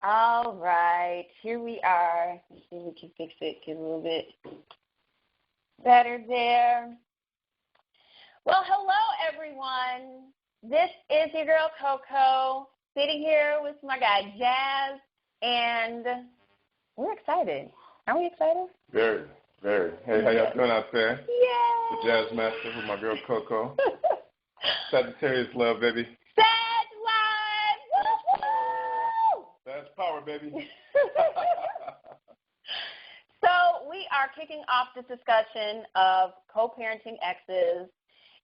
All right, here we are. Let's see if we can fix it, get a little bit better there. Well, hello, everyone. This is your girl, Coco, sitting here with my guy, Jazz, and we're excited. Are we excited? Very, very. Hey, how y'all doing out there? Yay! The Jazz Master with my girl, Coco. Sagittarius love, baby. Sag Live! Woo-hoo! That's power, baby. So we are kicking off this discussion of co-parenting exes,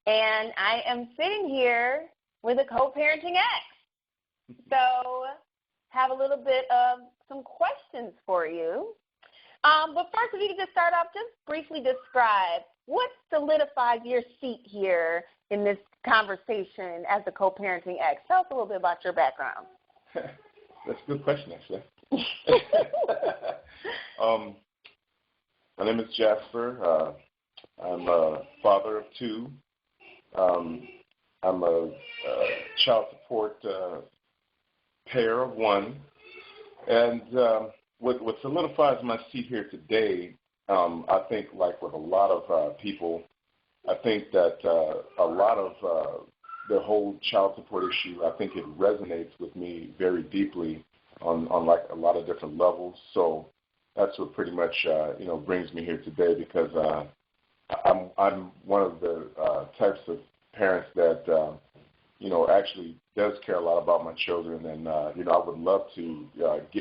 and I am sitting here with a co-parenting ex. So have a little bit of some questions for you. But first, if you could just start off, just briefly describe what solidifies your seat here in this conversation as a co-parenting ex. Tell us a little bit about your background. That's a good question, actually. My name is Jasper. I'm a father of two. I'm a child support pair of one. And what solidifies my seat here today, I think, like with a lot of people, I think that a lot of the whole child support issue, I think it resonates with me very deeply on like a lot of different levels. So that's what pretty much brings me here today, because I'm one of the types of parents that actually does care a lot about my children, and I would love to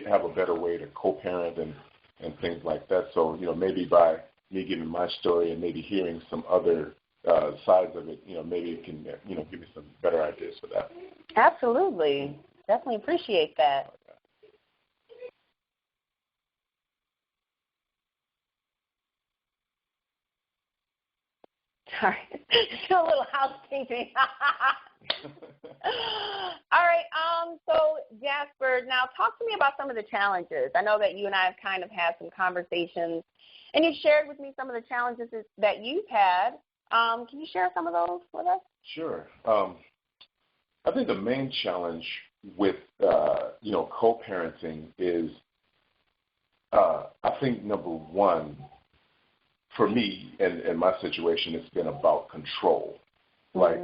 have a better way to co-parent and things like that. So maybe by me giving my story and maybe hearing some other sides of it, maybe it can give me some better ideas for that. Absolutely, definitely appreciate that. Sorry, still a little housekeeping. All right, so Jasper, now talk to me about some of the challenges. I know that you and I have kind of had some conversations, and you shared with me some of the challenges that you've had. Can you share some of those with us? Sure. I think the main challenge with, co-parenting is, I think, number one, for me and my situation, it's been about control. Like,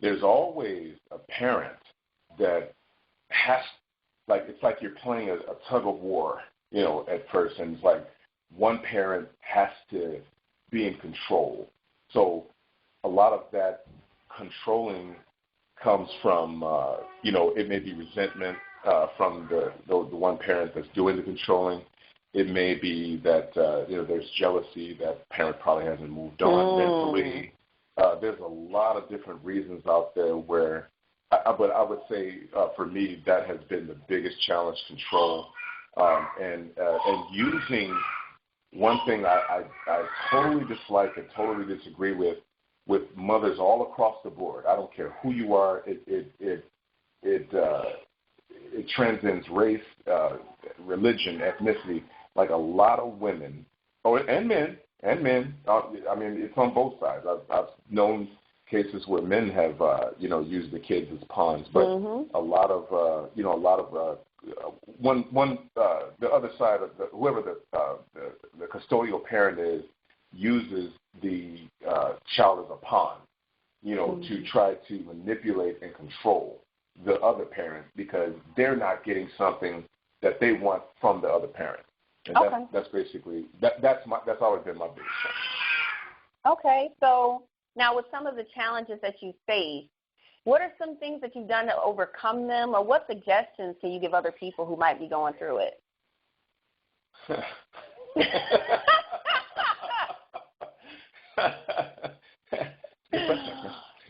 there's always a parent that has, like, it's like you're playing a tug of war, at first, and it's like one parent has to be in control. So a lot of that controlling comes from, it may be resentment from the one parent that's doing the controlling. It may be that, there's jealousy, that parent probably hasn't moved on mentally. There's a lot of different reasons out there where, but I would say for me that has been the biggest challenge, control, and using one thing I totally dislike and totally disagree with mothers all across the board. I don't care who you are. It transcends race, religion, ethnicity. Like a lot of women, and men. I mean, it's on both sides. I've known cases where men have, used the kids as pawns, but a lot of, the other side of whoever the custodial parent is, uses the child as a pawn, to try to manipulate and control the other parent because they're not getting something that they want from the other parent. And that's basically that's always been my biggest challenge. Okay, so now with some of the challenges that you face, what are some things that you've done to overcome them, or what suggestions can you give other people who might be going through it?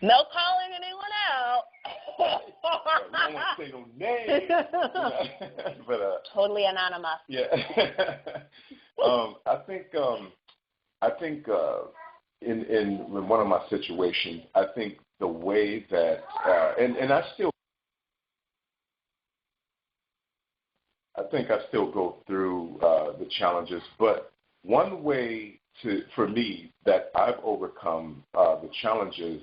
No calling anyone out. I don't want to say no names. But, totally anonymous. Yeah. I think in one of my situations, I think the way that and I still go through the challenges, but one way for me that I've overcome the challenges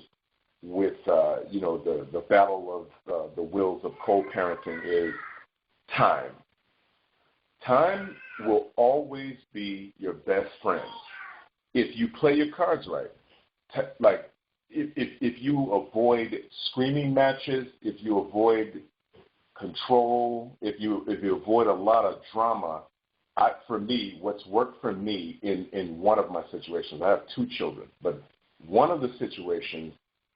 with the battle of the wills of co-parenting is time. Time will always be your best friend if you play your cards right. Like, if you avoid screaming matches, if you avoid control, if you avoid a lot of drama, for me, what's worked for me in one of my situations, I have 2 children, but one of the situations,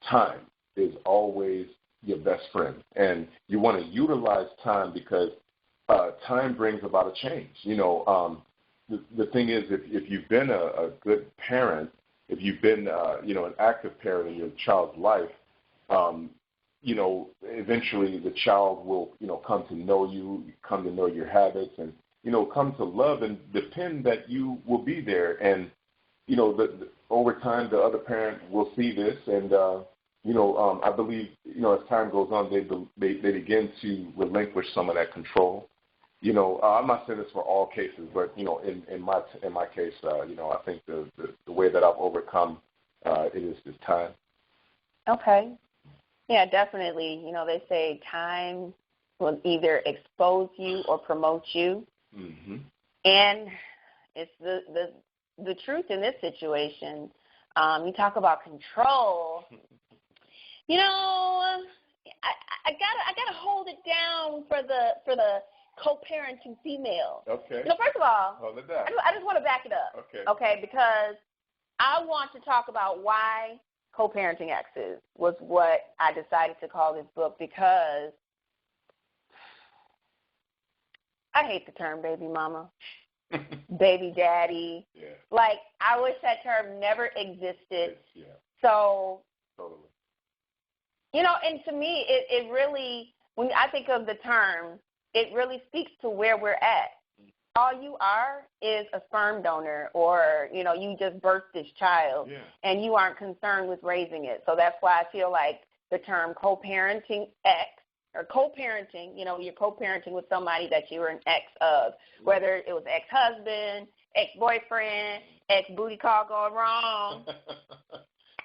time is always your best friend. And you want to utilize time because time brings about a change. The thing is, if you've been a good parent, if you've been, an active parent in your child's life, eventually the child will, come to know you, come to know your habits, and, come to love and depend that you will be there. And, over time, the other parent will see this, and, I believe, as time goes on, they begin to relinquish some of that control. I'm not saying this for all cases, but in my case, I think the way that I've overcome it is time. Okay. Yeah, definitely. They say time will either expose you or promote you, mm-hmm. and it's the truth in this situation. You talk about control. I gotta hold it down for the co-parenting female. Okay. First of all, hold it down. I just want to back it up. Okay. Because I want to talk about why co-parenting exes was what I decided to call this book, because I hate the term baby mama, baby daddy. Yeah. Like, I wish that term never existed. Yeah. So, totally. And to me, it really, when I think of the term, it really speaks to where we're at. All you are is a sperm donor, or, you just birthed this child, and you aren't concerned with raising it. So that's why I feel like the term co-parenting ex, or co-parenting, you're co-parenting with somebody that you were an ex of, whether it was ex-husband, ex-boyfriend, ex-booty call gone wrong,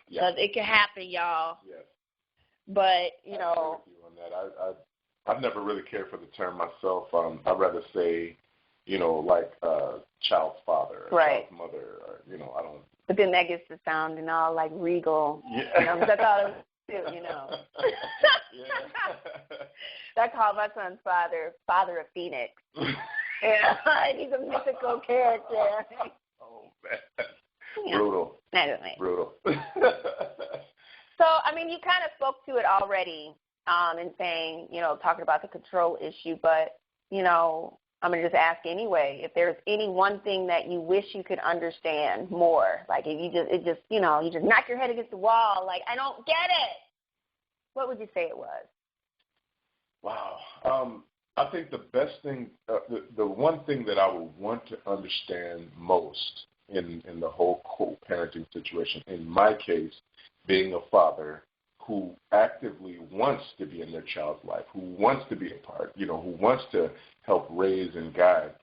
because it can happen, y'all. Yes. But, I agree with you on that. I've never really cared for the term myself. I'd rather say, like child's father, or child's mother, or, I don't. But then that gets to sounding all like regal. Yeah. That's all it do, So I call my son's Father of Phoenix. He's a mythical character. Oh, man. Brutal. Anyway. Brutal. So, you kind of spoke to it already in saying, talking about the control issue, but, I'm going to just ask anyway, if there's any one thing that you wish you could understand more, like if you just knock your head against the wall, like, I don't get it, what would you say it was? Wow. I think the best thing, the one thing that I would want to understand most in the whole co-parenting situation, in my case, being a father who actively wants to be in their child's life, who wants to be a part, who wants to help raise and guide,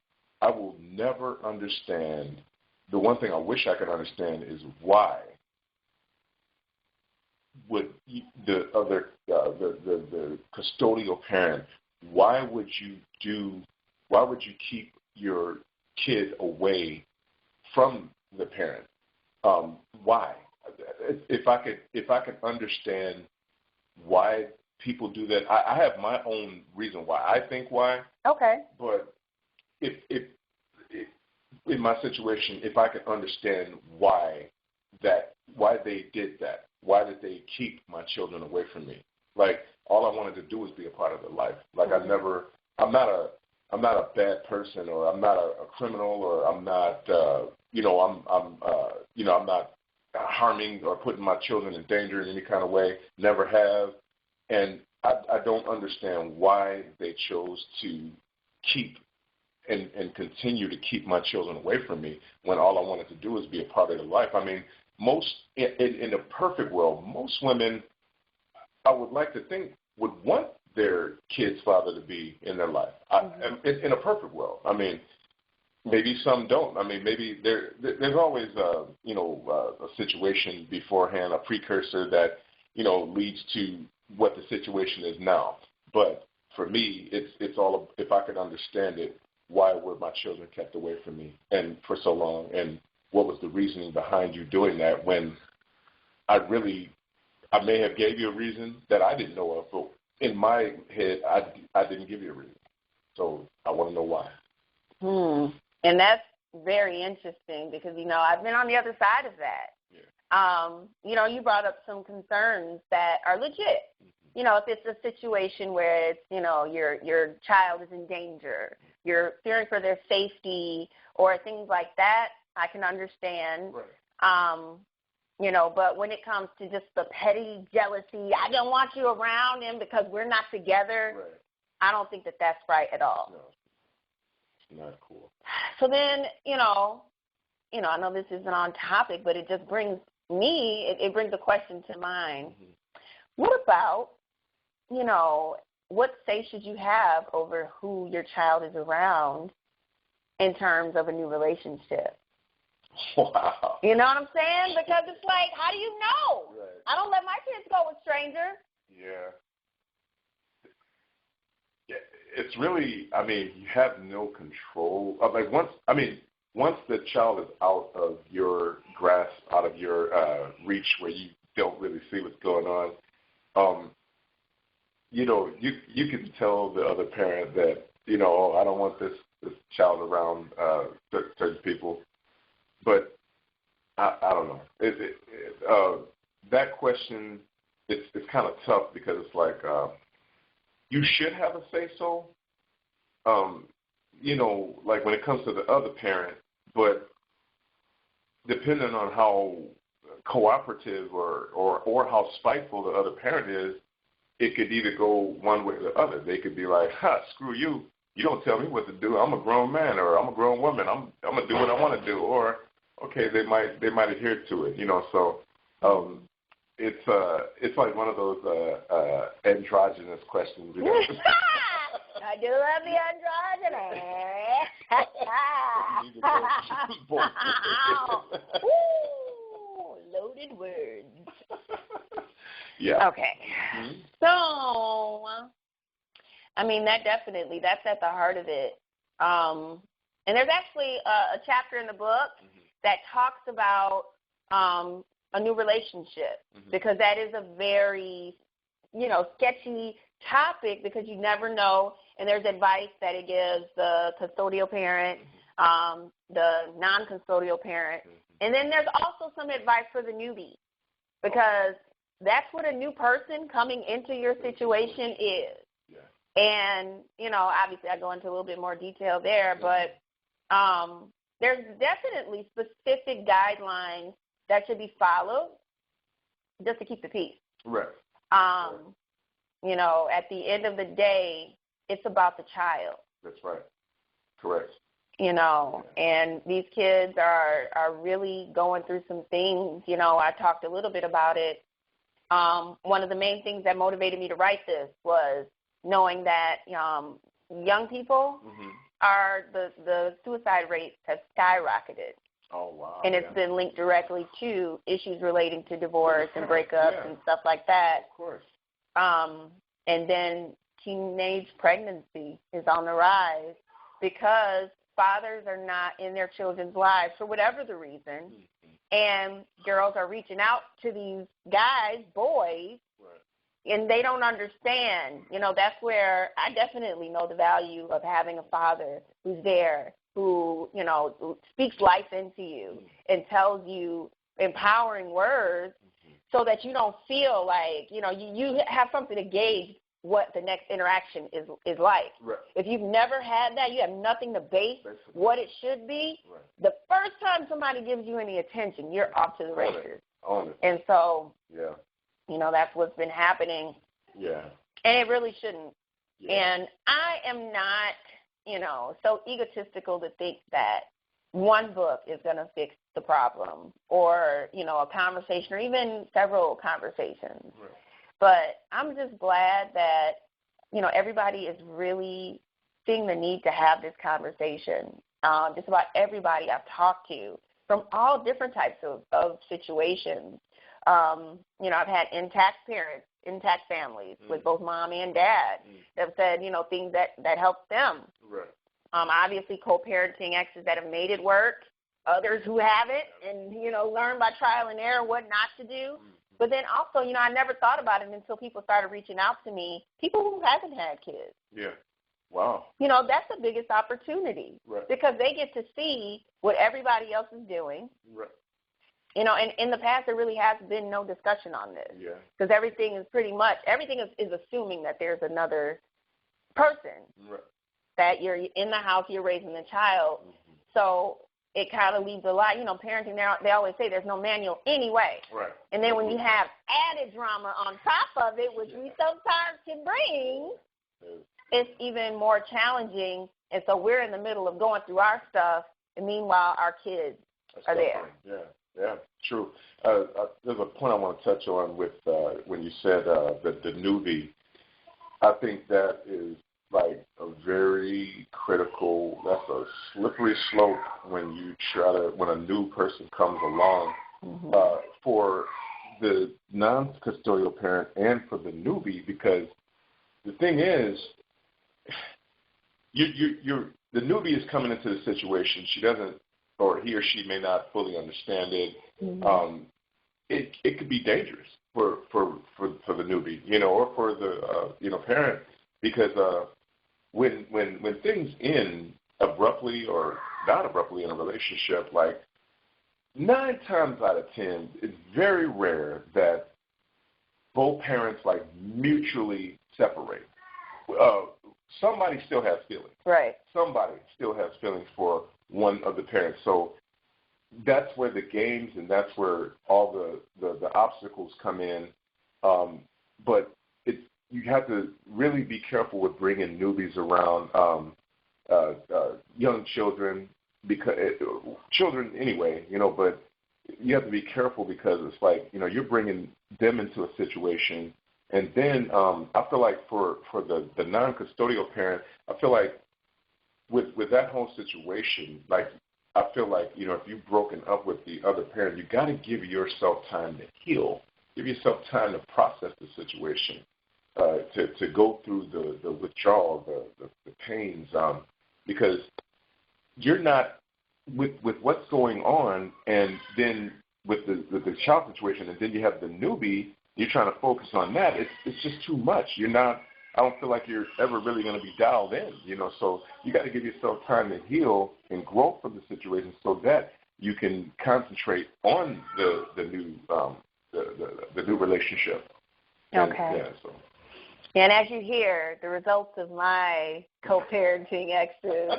I will never understand. The one thing I wish I could understand is why would the other, the custodial parent, why would you keep your kid away from the parent? Why? If I could understand why people do that, I have my own reason why I think why. Okay. But if in my situation, if I could understand why they did that, why did they keep my children away from me? Like, all I wanted to do was be a part of their life. Like, I'm not a bad person, or I'm not a criminal, or I'm not I'm not harming or putting my children in danger in any kind of way, never have. And I don't understand why they chose to keep and continue to keep my children away from me when all I wanted to do was be a part of their life. In a perfect world, most women, I would like to think, would want their kid's father to be in their life. In a perfect world. Maybe some don't. Maybe there's always a situation beforehand, a precursor that, leads to what the situation is now. But for me, it's all, if I could understand it, why were my children kept away from me and for so long, and what was the reasoning behind you doing that when I may have gave you a reason that I didn't know of, but in my head, I didn't give you a reason. So I want to know why. And that's very interesting because, I've been on the other side of that. Yeah. You brought up some concerns that are legit. If it's a situation where it's, your child is in danger, you're fearing for their safety or things like that, I can understand. Right. But when it comes to just the petty jealousy, I don't want you around him because we're not together, right. I don't think that that's right at all. No, it's not cool. So then, I know this isn't on topic, but it just brings it brings a question to mind. What about, what say should you have over who your child is around in terms of a new relationship? Wow. You know what I'm saying? Because it's like, how do you know? Right. I don't let my kids go with strangers. Yeah. It's really, you have no control. Once the child is out of your grasp, out of your reach, where you don't really see what's going on, you can tell the other parent that, I don't want this child around certain people. But I don't know. That question, it's kind of tough because it's like you should have a say-so, like when it comes to the other parent, but depending on how cooperative or how spiteful the other parent is, it could either go one way or the other. They could be like, screw you. You don't tell me what to do. I'm a grown man or I'm a grown woman. I'm going to do what I want to do. Or, okay, they might adhere to it, So it's like one of those androgynous questions. I do love the androgynous. Ooh, loaded words. Yeah. Okay. So, that's at the heart of it. And there's actually a chapter in the book that talks about a new relationship because that is a very, sketchy topic because you never know. And there's advice that it gives the custodial parent, the non-custodial parent. And then there's also some advice for the newbie because that's what a new person coming into your situation is. Yeah. And, obviously I go into a little bit more detail there, but there's definitely specific guidelines that should be followed just to keep the peace. Right. At the end of the day, it's about the child. That's right. Correct. And these kids are really going through some things. I talked a little bit about it. One of the main things that motivated me to write this was knowing that young people are the suicide rates have skyrocketed. Oh, wow. And it's been linked directly to issues relating to divorce and breakups and stuff like that. Of course. And then teenage pregnancy is on the rise because fathers are not in their children's lives for whatever the reason. And girls are reaching out to these guys, boys, and they don't understand. That's where I definitely know the value of having a father who's there, who, speaks life into you and tells you empowering words so that you don't feel like, you have something to gauge what the next interaction is like. Right. If you've never had that, you have nothing to base what it should be. Right. The first time somebody gives you any attention, you're off to the races. On it. And so, yeah, that's what's been happening. Yeah. And it really shouldn't. Yeah. And I am not, so egotistical to think that one book is going to fix the problem or, a conversation or even several conversations. Right. But I'm just glad that, everybody is really seeing the need to have this conversation. Just about everybody I've talked to from all different types of situations. I've had intact parents, intact families with both mom and dad that have said, things that help them. Right. Obviously, co-parenting exes that have made it work, others who haven't, and, learn by trial and error what not to do. But then also, I never thought about it until people started reaching out to me, people who haven't had kids. Yeah. Wow. That's the biggest opportunity. Right. Because they get to see what everybody else is doing. Right. And in the past, there really has been no discussion on this. Yeah. Because everything is assuming that there's another person. Right. That you're in the house, you're raising the child. Mm-hmm. So it kind of leaves a lot. Parenting, they always say there's no manual anyway. Right. And then when you have added drama on top of it, which we sometimes can bring, it's even more challenging. And so we're in the middle of going through our stuff, and meanwhile our kids are there. Yeah, true. There's a point I want to touch on with when you said the newbie. I think that is like a very critical, that's a slippery slope when a new person comes along, for the non-custodial parent and for the newbie, because the thing is, the newbie is coming into the situation. She doesn't, or he or she may not fully understand it. Mm-hmm. It could be dangerous for the newbie, or for the parent, because when things end abruptly or not abruptly in a relationship, like 9 times out of 10, it's very rare that both parents like mutually separate. Somebody still has feelings. Right. Somebody still has feelings for one of the parents. So that's where the games and that's where all the obstacles come in. But you have to really be careful with bringing newbies around young children, because children anyway, but you have to be careful because it's like, you're bringing them into a situation. And then I feel like for the non-custodial parent, I feel like with that whole situation, like I feel like, if you've broken up with the other parent, you got to give yourself time to heal, give yourself time to process the situation, to go through the withdrawal, the pains, because you're not with what's going on, and then with the child situation, and then you have the newbie. You're trying to focus on that. It's just too much. I don't feel like you're ever really going to be dialed in, So you got to give yourself time to heal and grow from the situation so that you can concentrate on the new relationship. Okay. And as you hear, the results of my co-parenting exes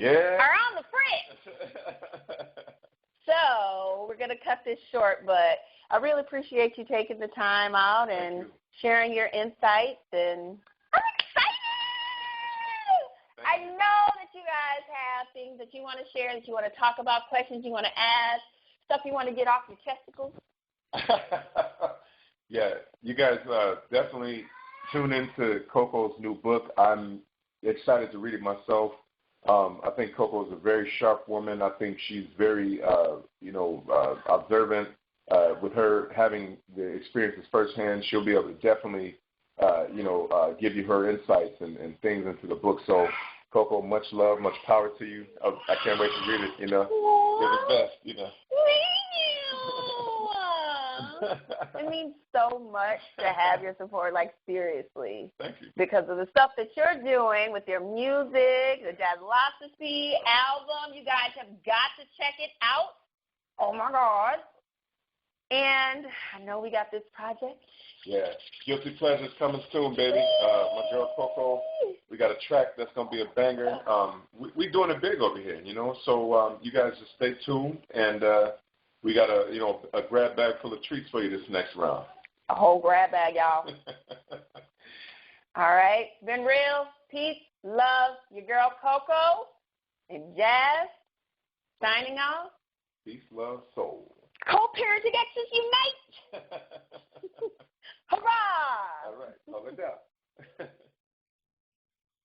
are on the fritz. So we're going to cut this short, but I really appreciate you taking the time out and sharing your insights, and I'm excited. I know that you guys have things that you want to share, that you want to talk about, questions you want to ask, stuff you want to get off your testicles. Yeah, you guys definitely tune into Coco's new book. I'm excited to read it myself. I think Coco is a very sharp woman. I think she's very, observant. With her having the experiences firsthand, she'll be able to definitely, give you her insights and things into the book. So, Coco, much love, much power to you. I can't wait to read it. You're the best. Thank you. It means so much to have your support, like seriously. Thank you. Because of the stuff that you're doing with your music, the Jazzlosophy album, you guys have got to check it out. Oh, my God. And I know we got this project. Yeah. Guilty Pleasure's coming soon, baby. My girl Coco, we got a track that's going to be a banger. We're doing it big over here, So you guys just stay tuned, and we got a grab bag full of treats for you this next round. A whole grab bag, y'all. All right. Been real. Peace, love, your girl Coco and Jazz. Signing off. Peace, love, soul. Co-parenting exes unite. Hurrah! All right. Hold it down.